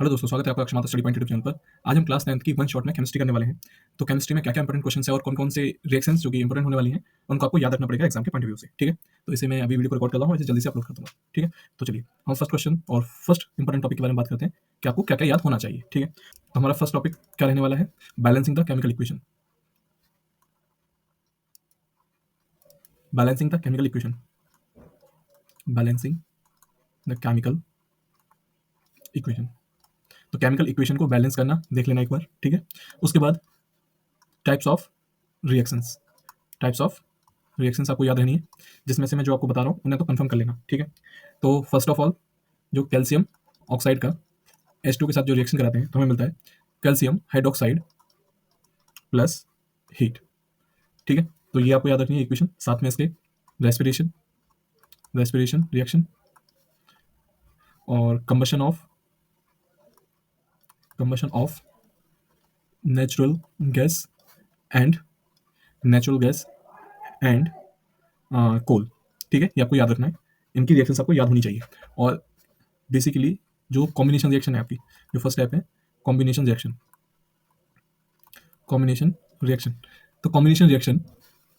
Hello दोस्तों, स्वागत है आपका अक्षमाता स्टडी पॉइंट यूट्यूब चैनल पर। आज हम क्लास 9th की वन शॉट में केमिस्ट्री करने वाले हैं। तो केमिस्ट्री में क्या-क्या इंपॉर्टेंट क्वेश्चंस है और कौन-कौन से रिएक्शंस जो कि इंपॉर्टेंट होने वाली हैं, उनको आपको याद रखना पड़ेगा एग्जाम के पॉइंट ऑफ व्यू से, ठीक है? तो इसे मैं अभी वीडियो को रिकॉर्ड कर रहा हूँ, इसे जल्दी से अपलोड कर दूँगा, ठीक है? तो चलिए, हम फर्स्ट क्वेश्चन और फर्स्ट इंपॉर्टेंट टॉपिक के बारे में बात करते हैं कि आपको क्या-क्या याद होना चाहिए, ठीक है? तो हमारा फर्स्ट टॉपिक क्या रहने वाला है? Balancing the chemical equation. Balancing the chemical equation. Balancing the chemical equation. तो केमिकल इक्वेशन को बैलेंस करना देख लेना एक बार, ठीक है? उसके बाद types of reactions. Types of reactions आपको याद रहनी है, जिसमें से मैं जो आपको बता रहा हूँ उन्हें तो कंफर्म कर लेना, ठीक है? तो फर्स्ट ऑफ ऑल, जो कैल्शियम ऑक्साइड का H2 के साथ जो रिएक्शन कराते हैं तो हमें मिलता है कैल्शियम हाइड्रोक्साइड प्लस हीट, ठीक है? तो ये आपको याद रखनी है इक्वेशन। साथ में इसके रेस्पिरेशन रेस्पिरेशन रिएक्शन और combustion of natural gas and natural gas and coal, ठीक है? ये आपको याद रखना है, इनकी रिएक्शंस आपको याद होनी चाहिए। और बेसिकली जो कॉम्बिनेशन रिएक्शन है आपकी, जो फर्स्ट स्टेप है कॉम्बिनेशन रिएक्शन। कॉम्बिनेशन रिएक्शन, तो कॉम्बिनेशन रिएक्शन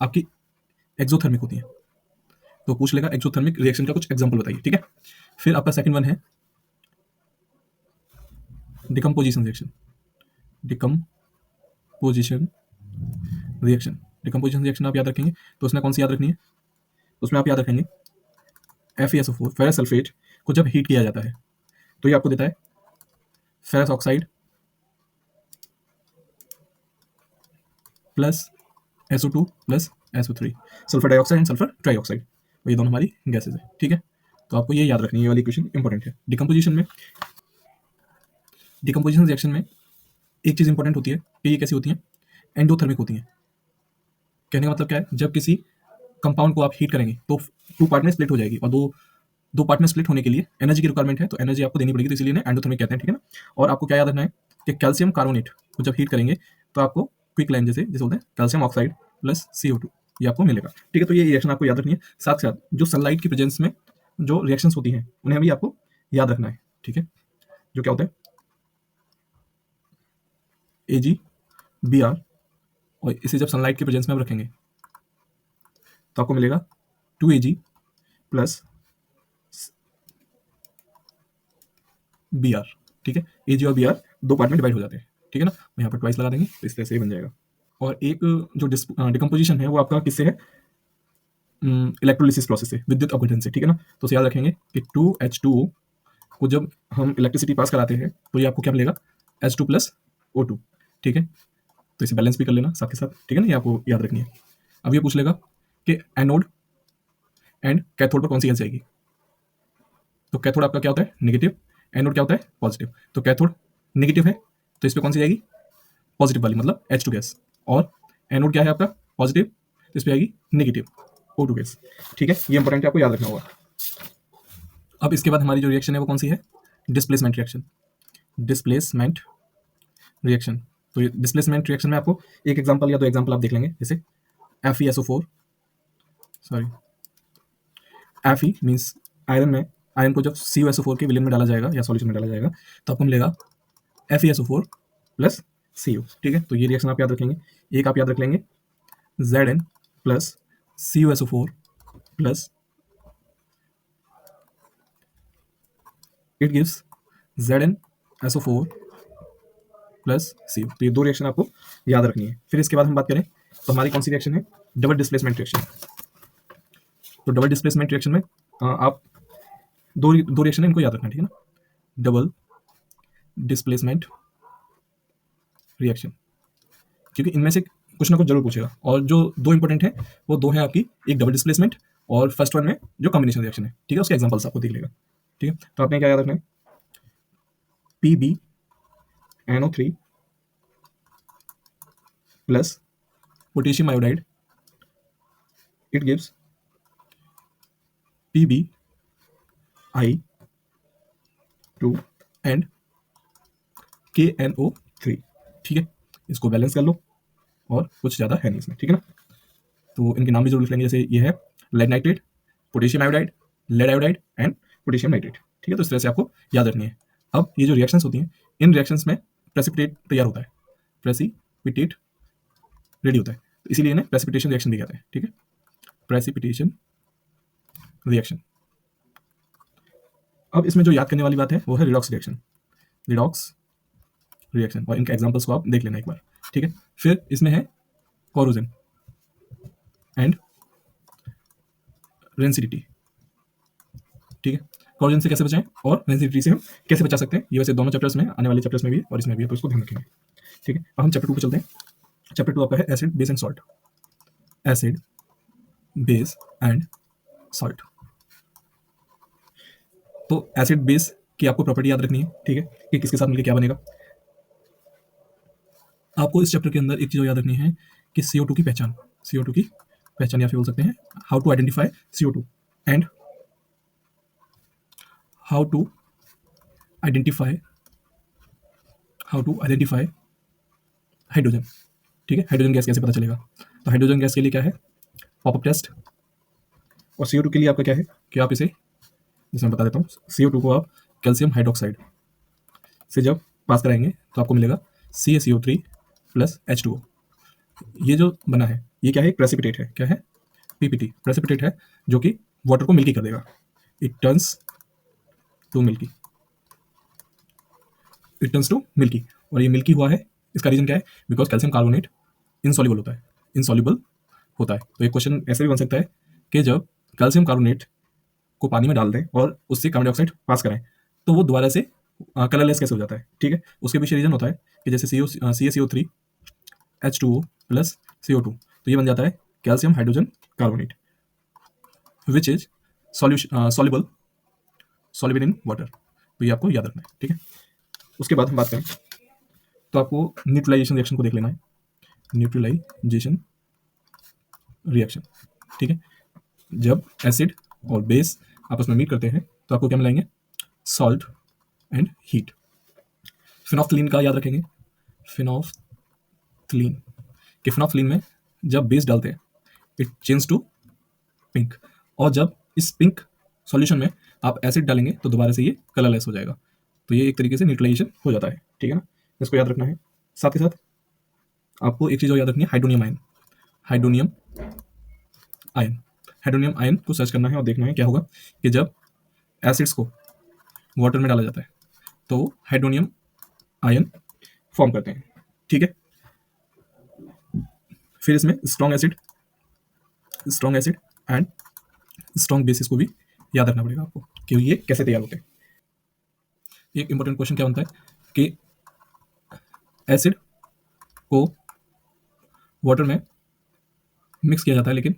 आपकी एक्सोथर्मिक होती है। तो पूछ लेगा एक्सोथर्मिक रिएक्शन का कुछ एग्जांपल बताइए, ठीक है? फिर आपका सेकंड वन है decomposition reaction. Decomposition reaction. Decomposition reaction आप याद रखेंगे तो उसमें कौन सी याद रखनी है? उसमें आप याद रखेंगे FeSO4 फेरस सल्फेट को जब हीट किया जाता है तो ये आपको देता है ferrous oxide plus SO2 plus SO3, sulphur dioxide and sulphur trioxide. ये दोनों हमारी गैसेज है, ठीक है? तो आपको ये याद रखनी है, ये वाली इक्वेशन इंपॉर्टेंट है। डिकम्पोजिशन रिएक्शन में एक चीज इंपॉर्टेंट होती है कि ये कैसी होती है, एंडोथर्मिक होती है। कहने का मतलब क्या है, जब किसी कंपाउंड को आप हीट करेंगे तो टू पार्ट में स्प्लिट हो जाएगी, और दो दो पार्ट में स्प्लिट होने के लिए एनर्जी की रिक्वायरमेंट है, तो एनर्जी आपको देनी पड़ेगी, तो इसलिए एंडोथर्मिक कहते हैं, ठीक है ना? और आपको क्या याद रखना है कि कैल्शियम कार्बोनेट को जब हीट करेंगे तो आपको क्विक लाइन जैसे बोलते हैं कैल्शियम ऑक्साइड प्लस CO2, ये आपको मिलेगा, ठीक है? तो ये रिएक्शन आपको याद रखनी है। साथ साथ जो सनलाइट की प्रेजेंस में जो रिएक्शंस होती हैं उन्हें भी आपको याद रखना है, ठीक है? जो क्या होता है AgBr, और इसे जब सनलाइट के प्रेजेंस में आप रखेंगे तो आपको मिलेगा 2Ag प्लस Br, ठीक है? Ag और Br दो पार्ट में डिवाइड हो जाते हैं, ठीक है ना? यहाँ पर ट्वाइस लगा देंगे तो इस तरह से ये बन जाएगा। और एक जो डिकम्पोजिशन है वो आपका किससे है? इलेक्ट्रोलिसिस प्रोसेस से, विद्युत अपघटन से, ठीक है ना? तो उसे याद रखेंगे कि 2H2O को जब हम इलेक्ट्रिसिटी पास कराते हैं तो ये आपको क्या मिलेगा? H2 प्लस O2, ठीक है? तो इसे बैलेंस भी कर लेना साथ के साथ, ठीक है ना? ये आपको याद रखनी है। अब ये पूछ लेगा कि एनोड एंड कैथोड पर कौन सी गैस जाएगी? तो कैथोड आपका क्या होता है? नेगेटिव। एनोड क्या होता है? पॉजिटिव। तो कैथोड नेगेटिव है तो इस पर कौन सी जाएगी? पॉजिटिव वाली, मतलब H2 गैस। और एनोड क्या है आपका? पॉजिटिव, तो इस पर आएगी नेगेटिव O2 गैस, ठीक है? ये इंपॉर्टेंट है, आपको याद रखना होगा। अब इसके बाद हमारी जो रिएक्शन है वो कौन सी है? Displacement reaction. डिस्प्लेसमेंट रिएक्शन, तो ये डिस्प्लेसमेंट रिएक्शन में आपको एक एग्जांपल या दो एग्जांपल आप देख लेंगे, जैसे FeSO4, sorry Fe means iron में, आयरन को जब CuSO4 के विलयन में डाला जाएगा या सॉल्यूशन में डाला जाएगा तो आपको मिलेगा FeSO4 प्लस Cu, ठीक है? तो ये रिएक्शन आप याद रखेंगे। एक आप याद रख लेंगे Zn plus CuSO4 plus it gives ZnSO4 plus Cu। तो ये दो रिएक्शन आपको याद रखनी है। फिर इसके बाद हम बात करें तो हमारी कौन सी रिएक्शन है? Double displacement reaction. तो डबल डिस्प्लेसमेंट रिएक्शन में आप दो रिएक्शन है, इनको याद रखना, ठीक है ना? डबल डिस्प्लेसमेंट रिएक्शन, क्योंकि इनमें से कुछ ना कुछ जरूर पूछेगा, और जो दो इंपॉर्टेंट है वो दो है आपकी, एक डबल डिस्प्लेसमेंट और फर्स्ट वन में जो कॉम्बिनेशन रिएक्शन है, ठीक है? उसके एग्जांपल्स आपको देख लेगा, ठीक है? तो आपने क्या याद रखना है? PbNO3 plus potassium iodide, it gives PbI2 and KNO3, ठीक है? इसको बैलेंस कर लो, और कुछ ज़्यादा है नहीं इसमें, ठीक है ना? तो इनके नाम भी जरूर लिख लेंगे, जैसे ये है lead nitrate, potassium iodide, lead iodide and potassium nitrate, ठीक है? तो इस तरह से आपको याद रखनी है। अब ये जो रिएक्शंस होती हैं, इन रिएक्शंस में प्रेसिपिटेट तैयार होता है, प्रेसिपिटेट रेडी होता है, तो इसीलिए इन्हें प्रेसिपिटेशन रिएक्शन भी कहते हैं। ठीक है, प्रेसिपिटेशन रिएक्शन। अब इसमें जो याद करने वाली बात है वो है रिडॉक्स रिएक्शन, रिडॉक्स रिएक्शन, और इनके एग्जांपल्स को आप देख लेना एक बार। ठीक है, फिर इसमें है कोरोजन एंड रेंसिडिटी। ठीक है, कोरोजन से कैसे बचाएं और रेंसिडिटी से हम कैसे बचा सकते हैं, ये वैसे दोनों चैप्टर्स में, आने वाले चैप्टर्स में भी और इसमें भी है, तो इसको ध्यान रखेंगे। ठीक है, अब हम चैप्टर 2 पे चलते हैं। चैप्टर 2 आपका है acid base and salt, acid base and salt. तो एसिड बेस की आपको प्रॉपर्टी याद रखनी है। ठीक है, कि किसके साथ मिलकर क्या बनेगा। आपको इस चैप्टर के अंदर एक चीज याद रखनी है कि CO2 की पहचान, CO2 की पहचान या फिर बोल सकते हैं how to identify CO2 and how to identify hydrogen. ठीक है, हाइड्रोजन गैस कैसे पता चलेगा, तो हाइड्रोजन गैस के लिए क्या है, पॉपअप टेस्ट। और CO2 के लिए आपका क्या है कि आप इसे, जैसे मैं बता देता हूँ, CO2 को आप कैल्शियम हाइड्रोक्साइड से जब पास कराएंगे तो आपको मिलेगा CaCO3 प्लस H2O। ये जो बना है ये क्या है, एक प्रेसिपिटेट है। क्या है, PPT, प्रेसिपिटेट है, जो कि वाटर को मिल्की कर देगा। It turns to milky, it turns to milky. और ये मिल्की हुआ है, इसका रीजन क्या है, बिकॉज कैल्शियम कार्बोनेट इनसॉल्युबल होता है, इनसॉल्युबल होता है। तो एक क्वेश्चन ऐसे भी बन सकता है कि जब कैल्शियम कार्बोनेट को पानी में डाल दें और उससे कार्बन डाइऑक्साइड पास कराएं तो वो दोबारा से कलरलेस कैसे हो जाता है। ठीक है, उसके पीछे रीजन होता है कि जैसे CaCO3 H2O प्लस CO2, तो ये बन जाता है calcium hydrogen carbonate which is soluble in water. तो ये आपको याद रखना है। ठीक है, उसके बाद हम बात करें तो आपको न्यूट्रलाइजेशन रिएक्शन को देख लेना है, न्यूट्रलाइजेशन रिएक्शन। ठीक है, जब एसिड और बेस आपस में मीट करते हैं तो आपको क्या मिलाएंगे, सॉल्ट एंड हीट। फिनोफ्थलीन का याद रखेंगे, फिनोफ्थलीन, कि फिनोफ्थलीन में जब बेस डालते हैं इट चेंज टू पिंक, और जब इस पिंक सॉल्यूशन में आप एसिड डालेंगे तो दोबारा से ये कलरलेस हो जाएगा। तो ये एक तरीके से न्यूट्रलाइजेशन हो जाता है। ठीक है ना, इसको याद रखना है। साथ ही साथ आपको एक चीज़ और याद रखनी है, hydronium ion. Hydronium ion, hydronium ion को सर्च करना है और देखना है क्या होगा कि जब एसिड्स को वाटर में डाला जाता है तो हाइड्रोनियम आयन फॉर्म करते हैं। ठीक है, फिर इसमें strong acid and strong bases को भी याद रखना पड़ेगा आपको कि ये कैसे तैयार होते हैं। एक इंपॉर्टेंट क्वेश्चन क्या बनता है कि एसिड को वाटर में मिक्स किया जाता है लेकिन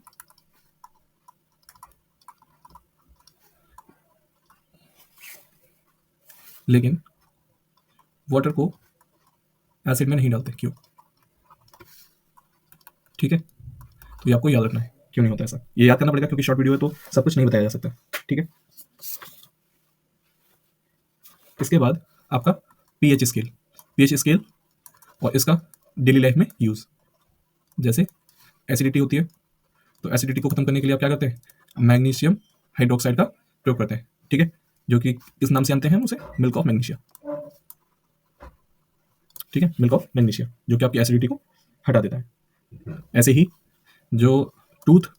वाटर को एसिड में नहीं डालते, क्यों। ठीक है, तो ये आपको याद रखना है क्यों नहीं होता ऐसा, ये याद करना पड़ेगा क्योंकि शॉर्ट वीडियो है तो सब कुछ नहीं बताया जा सकता। ठीक है, इसके बाद आपका पीएच स्केल और इसका डेली लाइफ में यूज। जैसे एसिडिटी होती है तो एसिडिटी को खत्म करने के लिए आप क्या करते हैं, मैग्नीशियम हाइड्रोक्साइड का प्रयोग करते हैं। ठीक है, जो कि इस नाम से जानते हैं हम उसे, मिल्क ऑफ मैग्नीशिया। ठीक है, मिल्क ऑफ मैग्नीशिया, जो कि आपकी एसिडिटी को हटा देता है। ऐसे ही जो टूथ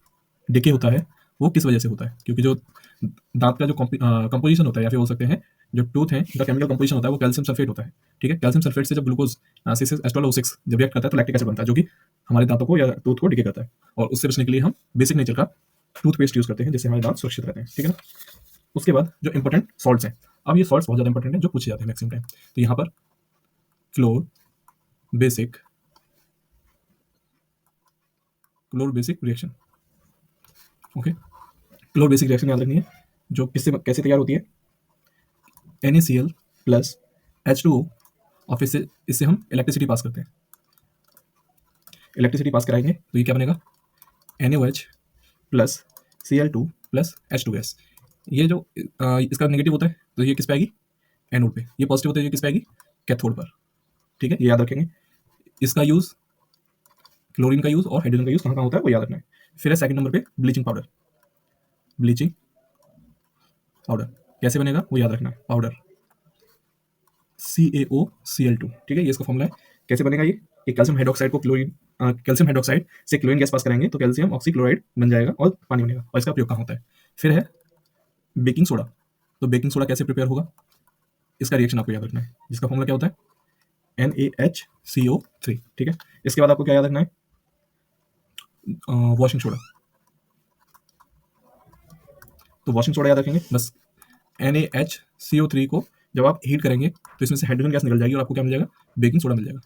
डिके होता है वो किस वजह से होता है, क्योंकि जो दांत का जो कंपोजिशन होता है या फिर बोल सकते हैं जो टूथ है उसका केमिकल कंपोजिशन होता है वो कैल्शियम सल्फेट होता है। ठीक है, कैल्शियम सल्फेट से जब ग्लूकोज एस्ट्रोल O6 जब रिएक्ट करता है तो लैक्टिक एसिड बनता है, जो कि हमारे दांतों को या टूथ को डिके करता है। और उससे बचने के लिए हम बेसिक नेचर का टूथपेस्ट यूज करते हैं जिससे हमारे दांत सुरक्षित रहते हैं। ठीक है ना, उसके बाद जो इंपॉर्टेंट सॉल्ट्स हैं, अब ये सॉल्ट्स बहुत ज़्यादा इंपॉर्टेंट है जो पूछे जाते हैं मैक्सिमम टाइम। तो यहाँ पर chlor basic reaction. Okay, chlor basic reaction याद रखनी है, जो किससे कैसे तैयार होती है, NaCl प्लस H2O, और इससे हम इलेक्ट्रिसिटी पास करते हैं। इलेक्ट्रिसिटी पास कराएंगे तो ये क्या बनेगा, NaOH plus Cl2 plus H2S। ये जो इसका नेगेटिव होता है तो ये किस पे आएगी, एनोड पे। ये पॉजिटिव होता है ये किस पे आएगी, कैथोड पर। ठीक है, ये याद रखेंगे। इसका यूज, क्लोरीन का यूज और हाइड्रोजन का यूज कहाँ होता है वो याद रखना है। फिर है सेकंड नंबर पे ब्लीचिंग पाउडर। कैसे बनेगा वो याद रखना है, पाउडर। CaOCl2, ठीक है, ये इसका फॉर्मूला है। कैसे बनेगा ये? एक कैल्शियम हाइड्रोक्साइड को कैल्शियम हाइड्रोक्साइड से क्लोरीन गैस पास कराएंगे तो कैल्शियम ऑक्सीक्लोराइड बन जाएगा और पानी बनेगा। और इसका प्रयोग कहाँ होता है? फिर है बेकिंग सोडा। तो बेकिंग सोडा कैसे प्रिपेयर होगा? इसका रिएक्शन आपको याद रखना है, जिसका फॉर्मूला क्या होता है? NaHCO3, ठीक है। इसके बाद आपको क्या याद रखना है? Washing soda. तो वॉशिंग सोडा याद रखेंगे बस। NaHCO3 को जब आप हीट करेंगे तो इसमें से हाइड्रोजन गैस निकल जाएगी और आपको क्या मिल जाएगा? बेकिंग सोडा मिल जाएगा,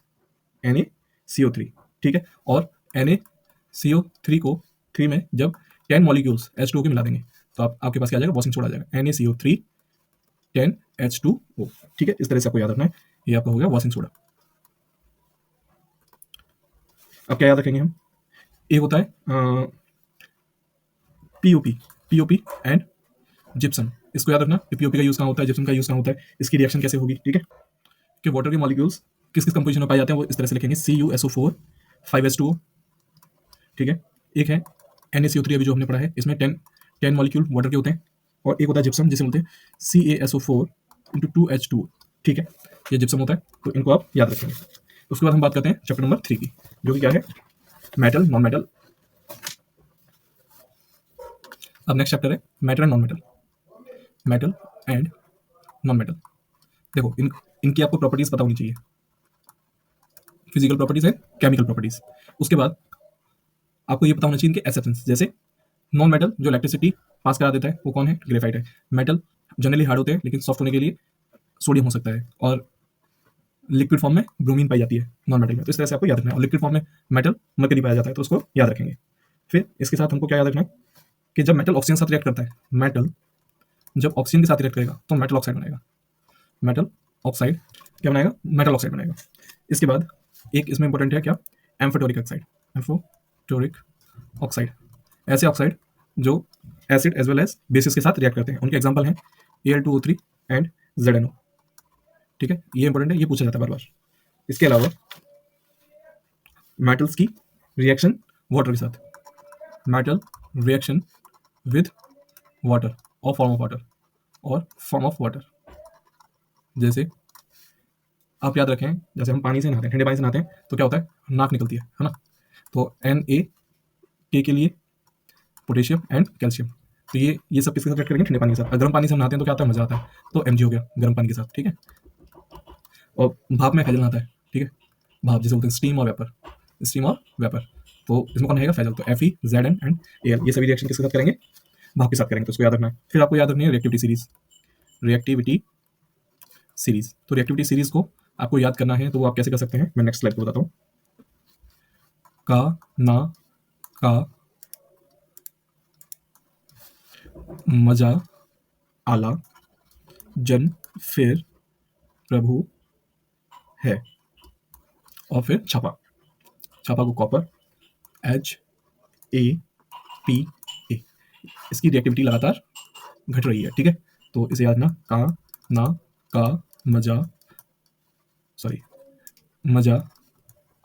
NaCO3, ठीक है। और NaCO3 को 3 में जब 10 मॉलिक्यूल्स H2O के मिला देंगे तो आपके पास क्या आ जाएगा? वॉशिंग सोडा आ जाएगा, NaCO3 10H2O, ठीक है। इस तरह से आपको याद रखना है, ये आपका हो गया वॉशिंग सोडा। अब क्या याद रखेंगे हम? एक होता है पीओपी एंड जिप्सम। इसको याद रखना कि पीओपी का यूज कहाँ होता है, जिप्सम का यूज कहाँ होता है, इसकी रिएक्शन कैसे होगी, ठीक है। कि वाटर के मॉलिक्यूल्स किस किस कंपोजिशन में पाए जाते हैं वो इस तरह से लिखेंगे, CuSO4 5H2O, ठीक है। एक है NaCO3 अभी जो हमने पढ़ा है, इसमें 10 मॉलिक्यूल वाटर के होते हैं। और एक होता है जिप्सम जिसे बोलते हैं CaSO4 × 2H2O, ठीक है। ये जिप्सम होता है, तो इनको आप याद रखेंगे। उसके बाद हम बात करते हैं चैप्टर नंबर 3 की, जो कि क्या है? Metal non metal. अब नेक्स्ट चैप्टर है metal and non metal. Metal and non metal. देखो इनकी आपको प्रॉपर्टीज पता होनी चाहिए, फिजिकल प्रॉपर्टीज है, केमिकल प्रॉपर्टीज। उसके बाद आपको ये पता होना चाहिए इनके एक्सेप्शंस। जैसे नॉन मेटल जो इलेक्ट्रिसिटी पास करा देता है वो कौन है? ग्रेफाइट है। मेटल जनरली हार्ड होते हैं लेकिन सॉफ्ट होने के लिए सोडियम हो सकता है। और लिक्विड फॉर्म में ब्रोमीन पाई जाती है नॉन मेटल में, तो इस तरह से आपको याद रखना है। और लिक्विड फॉर्म में मेटल मरकरी पाया जाता है, तो उसको याद रखेंगे। फिर इसके साथ हमको क्या याद रखना है कि जब मेटल ऑक्सीजन के साथ रिएक्ट करता है, मेटल जब ऑक्सीजन के साथ रिएक्ट करेगा तो मेटल ऑक्साइड बनाएगा। मेटल ऑक्साइड क्या बनाएगा? मेटल ऑक्साइड बनाएगा। इसके बाद एक इसमें इंपॉर्टेंट है क्या? Amphoteric oxide. एम्फोटोरिक ऑक्साइड ऐसे ऑक्साइड जो acid as well as bases के साथ रिएक्ट करते हैं। उनके एग्जांपल हैं Al2O3 एंड ZNO, ठीक है। ये इंपॉर्टेंट है, ये पूछा जाता है बार बार। इसके अलावा मेटल्स की रिएक्शन वाटर के साथ, मेटल रिएक्शन विद वाटर और फॉर्म ऑफ वाटर और फॉर्म ऑफ वाटर। जैसे आप याद रखें, जैसे हम पानी से नहाते हैं, ठंडे पानी से नहाते हैं तो क्या होता है? नाक निकलती है ना। तो Na के लिए पोटेशियम एंड कैल्शियम। तो ये सब किसके साथ रिएक्ट करेंगे? ठंडे पानी के साथ। गर्म पानी से हम नहाते हैं तो क्या आता है? मजा आता है। तो Mg हो गया गर्म पानी के साथ, ठीक है। और भाप में फैजल नहाता है, ठीक है। भाप जिसे बोलते हैं स्टीम और वेपर, स्टीम और वेपर। तो इसमें कौन रहेगा? फैजल। तो Fe Zn एंड Al, ये सभी रिएक्शन किसके साथ करेंगे? भाप के साथ करेंगे, तो उसको याद रखना है। फिर आपको याद रखनी है रिएक्टिविटी सीरीज। रिएक्टिविटी सीरीज, तो रिएक्टिविटी सीरीज को आपको याद करना है, तो वो आप कैसे कर सकते हैं मैं नेक्स्ट स्लाइड को बताता हूँ। का ना का मजा आला जन फिर प्रभु है। और फिर छापा, छापा को कॉपर HAP, इसकी रिएक्टिविटी लगातार घट रही है, ठीक है। तो इसे याद ना का मजा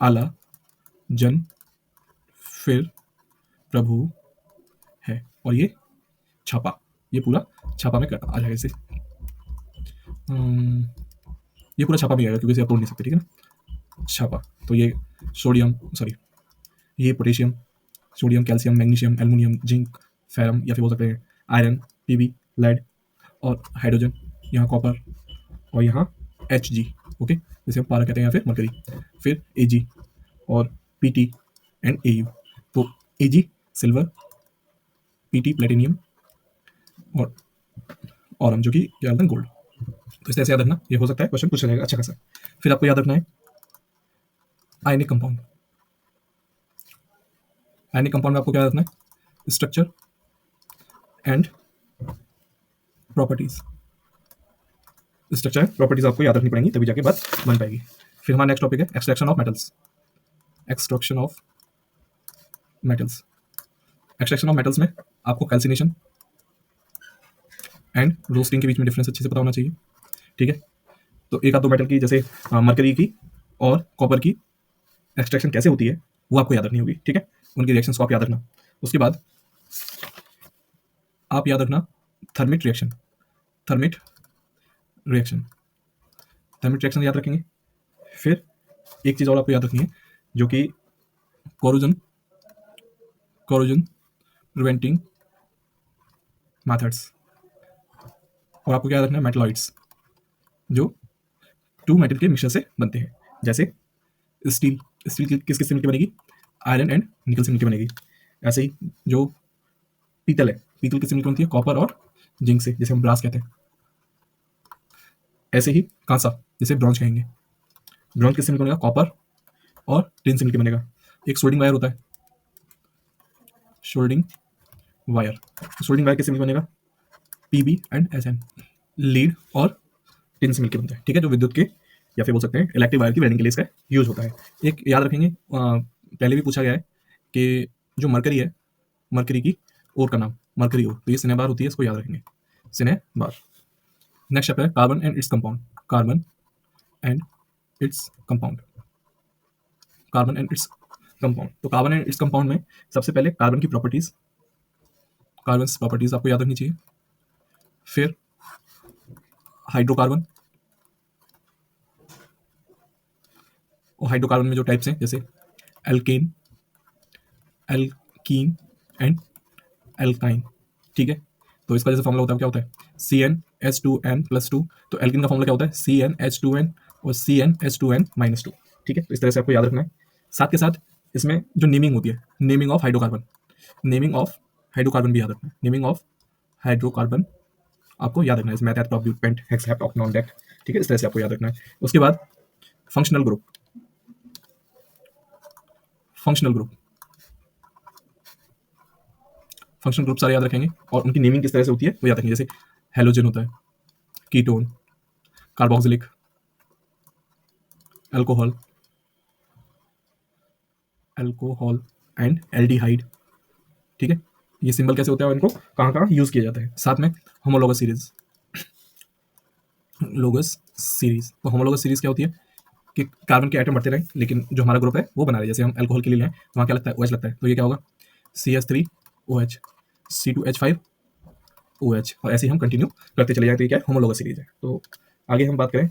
आला जन फिर प्रभु है। और ये छापा, ये पूरा छापा में आ जाएगा। इसे ये पूरा छापा भी आएगा क्योंकि इसे आप तोड़ नहीं सकते, ठीक है ना। छापा, तो ये सोडियम ये potassium, sodium, calcium, magnesium, aluminium, zinc, ferrum या फिर बोल सकते हैं आयरन, Pb, लेड और हाइड्रोजन, यहाँ कॉपर और यहाँ Hg, ओके, जिसे हम पारा कहते हैं या फिर मरकरी। फिर Ag और Pt एंड Au। तो Ag सिल्वर, Pt प्लेटिनियम और ऑरम जो कि क्या बोलते हैं? गोल्ड। तो इस तरह से याद रखना, ये हो सकता है क्वेश्चन पूछा जाएगा अच्छा खासा। फिर आपको याद रखना है आयनिक कंपाउंड। आयनिक कंपाउंड में आपको क्या रखना है? Structure and properties. Structure and properties आपको याद रखनी पड़ेंगी, तभी जाके बात बन पाएगी। फिर हमारा नेक्स्ट टॉपिक है extraction of metals. Extraction of metals. Extraction of metals में आपको कैल्सिनेशन एंड रोस्टिंग के बीच में डिफरेंस अच्छे से पता होना चाहिए, ठीक है। तो एक आध दो मेटल की जैसे मरकरी की और कॉपर की एक्सट्रैक्शन कैसे होती है वो आपको याद रखनी होगी, ठीक है। उनके रिएक्शंस को आप याद रखना। उसके बाद आप याद रखना thermite reaction. Thermite reaction thermal reaction याद रखेंगे। फिर एक चीज़ और आपको याद रखनी है जो कि कोरोजन प्रिवेंटिंग मेथड्स, और आपको क्या याद रखना है, मेटलॉइड्स जो टू मेटल के मिक्सचर से बनते हैं, जैसे स्टील किस किस से मिलकर बनेगी, आयरन एंड निकल से मिलकर बनेगी। ऐसे ही जो पीतल है, पीतल किससे मिलकर बनती है, कॉपर और जिंक से, जैसे हम ब्रास कहते हैं। ऐसे ही कांसा, जिसे ब्रॉन्ज कहेंगे, ब्रॉन्ज किससे मिलकर बनेगा, कॉपर और टिन से मिलकर बनेगा। एक सोल्डिंग वायर होता है, सोल्डिंग वायर किससे मिलकर बनेगा, पीबी एंड एसएन, लीड और टिन से मिलकर बनता है, ठीक है, जो विद्युत के या फिर बोल सकते हैं इलेक्ट्रिक वायर की वेल्डिंग के लिए इसका यूज होता है। एक याद रखेंगे, पहले भी पूछा गया है कि जो मरकरी है, मरकरी की ओर का नाम मरकरी ओर, तो ये सिनेबार होती है, इसको याद रखेंगे, सिनेबार। नेक्स्ट चैप्टर है carbon and its compound, carbon and its compound, carbon and its compound. तो कार्बन एंड इट्स कंपाउंड में सबसे पहले कार्बन की प्रॉपर्टीज, कार्बन प्रॉपर्टीज आपको याद रखनी चाहिए। फिर हाइड्रोकार्बन, और हाइड्रोकार्बन में जो टाइप्स हैं जैसे एल्केन, एल्कीन एंड एल्काइन, ठीक है। तो इसका जैसे फॉर्मूला होता है, क्या होता है, CnH2n+2, तो एल्कीन का फॉर्मूला क्या होता है, CnH2n और CnH2n-2, ठीक है। तो इस तरह से आपको याद रखना है। साथ के साथ इसमें जो नेमिंग होती है, naming of hydrocarbon, naming of hydrocarbon भी याद रखना है, नेमिंग ऑफ हाइड्रोकार्बन आपको याद रखना है, meth prop pent hex hept oct non dec, ठीक है, इस तरह से आपको याद रखना है। उसके बाद फंक्शनल ग्रुप, फंक्शनल ग्रुप सारे याद रखेंगे, और उनकी नेमिंग किस तरह से होती है वो याद रखेंगे, जैसे हेलोजन होता है, ketone, carboxylic, alcohol and aldehyde, ठीक है। ये सिंबल कैसे होता है और इनको कहाँ कहाँ यूज किया जाता है। साथ में होमोलोगस सीरीज, तो होमोलोगस सीरीज क्या होती है कि कार्बन के आइटम बढ़ते रहे लेकिन जो हमारा ग्रुप है वो बना रहे, जैसे हम अल्कोहल के लिए लें तो वहाँ क्या लगता है, OH लगता है, तो ये क्या होगा, CH3OH, C2H5OH, और ऐसे ही हम कंटिन्यू करते चले जाए, तो ये क्या है, होमोलोगस सीरीज है। तो आगे हम बात करें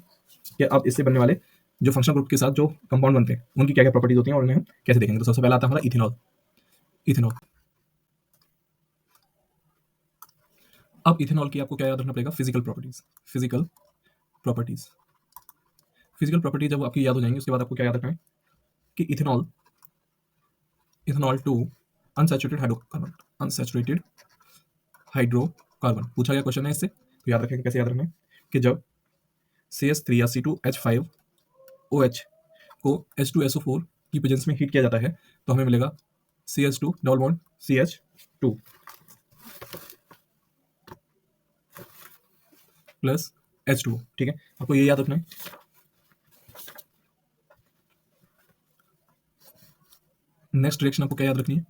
कि अब इससे बनने वाले जो फंक्शनल ग्रुप के साथ जो कंपाउंड बनते हैं उनकी क्या क्या प्रॉपर्टीज होती हैं और उन्हें हम कैसे देखेंगे। तो सबसे पहला आता है हमारा इथेनॉल। अब इथेनॉल की आपको क्या याद रखना पड़ेगा, फिजिकल प्रॉपर्टीज जब आपकी याद हो जाएंगी उसके बाद आपको क्या याद रखना है कि इथेनॉल टू अनसैचुरेटेड हाइड्रोकार्बन पूछा गया क्वेश्चन है इससे, तो याद रखेंगे, कैसे याद रखना है कि जब CH3 या C2H5OH को H2SO4 की प्रेजेंस में हीट किया जाता है तो हमें मिलेगा CH2 double bond CH2 plus H2O, ठीक है, आपको ये याद रखना है। नेक्स्ट रिएक्शन आपको क्या याद रखनी है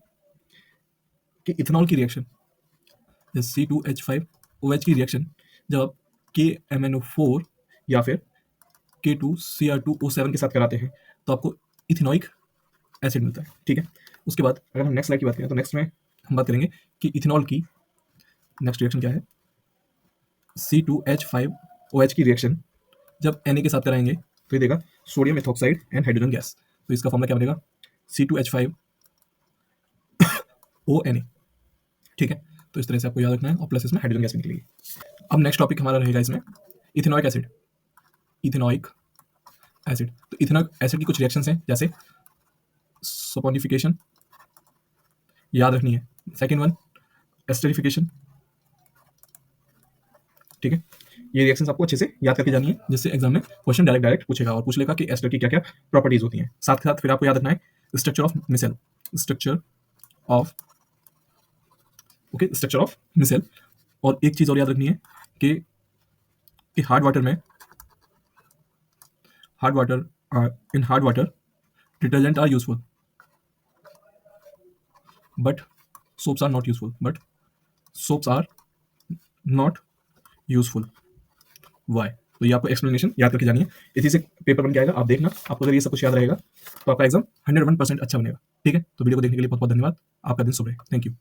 कि इथेनॉल की रिएक्शन, C2H5OH की रिएक्शन जब आप KMnO4 या फिर K2Cr2O7 के साथ कराते हैं तो आपको इथेनोइक एसिड मिलता है, ठीक है। उसके बाद अगर हम नेक्स्ट स्लाइड की बात करें तो नेक्स्ट में हम बात करेंगे कि इथेनॉल की नेक्स्ट रिएक्शन क्या है, C2H5OH की रिएक्शन जब Na के साथ कराएंगे तो ये देगा sodium ethoxide and hydrogen gas, तो इसका फॉर्मूला क्या बनेगा, C2H5ONa, ठीक है। तो इस तरह से आपको याद रखना है और प्लस इसमें हाइड्रोजन गैस निकलेगी। अब नेक्स्ट टॉपिक हमारा रहेगा इसमें इथेनोइक एसिड। तो इथेनोइक एसिड की कुछ रिएक्शंस हैं जैसे सपोनिफिकेशन, याद रखनी है। सेकेंड वन एस्टरिफिकेशन, ठीक है। ये रिएक्शंस आपको अच्छे से याद करके जानी है जिससे एग्जाम में क्वेश्चन डायरेक्ट पूछेगा और पूछ लेगा कि एस्टर की क्या क्या प्रॉपर्टीज होती हैं। साथ के साथ फिर आपको याद रखना है स्ट्रक्चर ऑफ मिसेल, और एक चीज और याद रखनी है कि hard water detergent are useful but soaps are not useful, why. तो ये आपको एक्सप्लेनेशन याद करके जानी है, इसी से पेपर बन के आएगा, आप देखना। आपको अगर ये सब कुछ याद रहेगा तो आपका एग्जाम 101% अच्छा बनेगा, ठीक है। तो वीडियो को देखने के लिए बहुत बहुत धन्यवाद, आपका दिन शुभ रहे, थैंक यू।